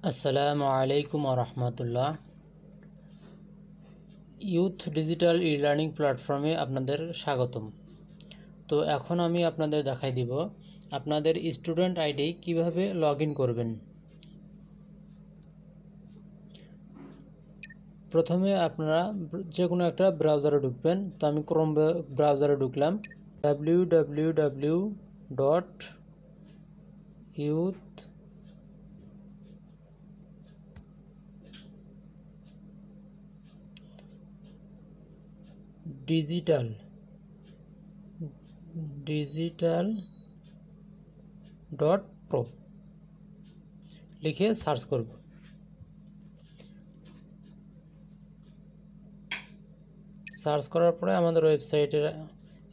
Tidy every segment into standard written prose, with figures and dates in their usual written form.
আসসালামু আলাইকুম রহমতুল্লাহ। Youth digital e learning প্ল্যাটফর্মে আপনাদের স্বাগতম। তো এখন আমি আপনাদের দেখাই দিব আপনাদের স্টুডেন্ট আইডি কিভাবে লগ ইন করবেন। প্রথমে আপনারা যে কোনো একটা ব্রাউজারে ঢুকবেন। তো আমি ক্রোম ব্রাউজারে ঢুকলাম। www.youthdigital.pro লিখে সার্চ করব। সার্চ করার পরে আমাদের ওয়েবসাইটের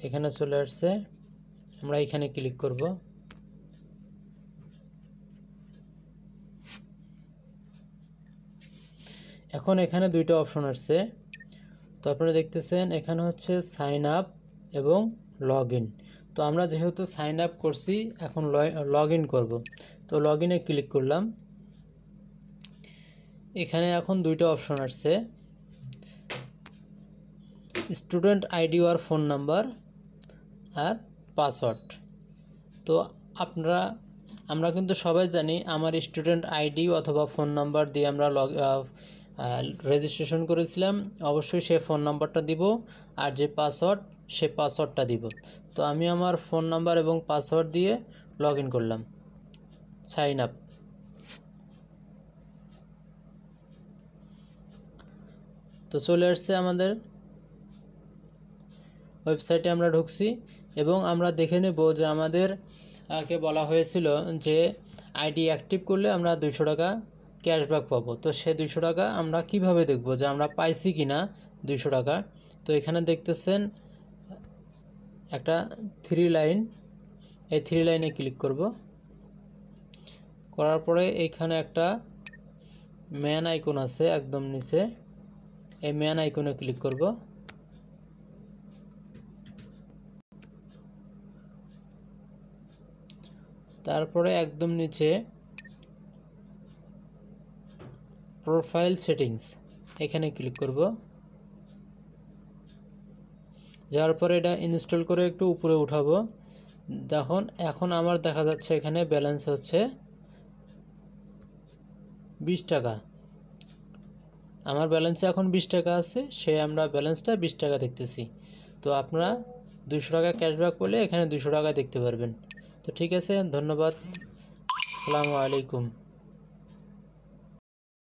এখানে চলে আসছে। আমরা এখানে ক্লিক করব। এখন এখানে দুইটা অপশন আসছে। তো আপনারা দেখতেছেন এখানে হচ্ছে সাইন আপ এবং লগ ইন। তো আমরা যেহেতু সাইন আপ করছি, এখন লগ ইন করব। তো লগ ইনে ক্লিক করলাম। এখানে এখন দুইটা অপশন আসছে, স্টুডেন্ট আইডি আর ফোন নাম্বার আর পাসওয়ার্ড। তো আমরা কিন্তু সবাই জানি আমার স্টুডেন্ট আইডি অথবা ফোন নাম্বার দিয়ে আমরা রেজিস্ট্রেশন করেছিলাম। অবশ্যই সে ফোন নাম্বারটা দিব, আর যে পাসওয়ার্ড সে পাসওয়ার্ডটা দিব। তো আমি আমার ফোন নাম্বার এবং পাসওয়ার্ড দিয়ে লগ ইন করলাম, সাইন আপ। তো চলে আসছে আমাদের ওয়েবসাইটে। আমরা ঢুকছি এবং আমরা দেখে নেব যে আমাদের কে বলা হয়েছিল যে আইডি অ্যাক্টিভ করলে আমরা 200 টাকা ক্যাশব্যাক পাবো। তো সে 200 টাকা আমরা কিভাবে দেখব যে আমরা পাইছি কিনা 200 টাকা। তো এখানে দেখতেছেন একটা 3 লাইন, এই 3 লাইনে ক্লিক করব। করার পরে এইখানে একটা ম্যান আইকন আছে একদম নিচে, এই ম্যান আইকনে ক্লিক করব। তারপরে একদম নিচে প্রোফাইল সেটিংস, এখানে ক্লিক করব। যাওয়ার পরে এটা ইনস্টল করে একটু উপরে উঠাবো। দেখুন এখন আমার দেখা যাচ্ছে এখানে ব্যালেন্স হচ্ছে 20 টাকা। আমার ব্যালেন্সে এখন 20 টাকা আছে, আমরা ব্যালেন্সটা 20 টাকা দেখতেছি। তো আপনারা 200 টাকা ক্যাশব্যাক করলে এখানে 200 টাকা দেখতে পারবেন। তো ঠিক আছে, ধন্যবাদ। আসসালামু আলাইকুম।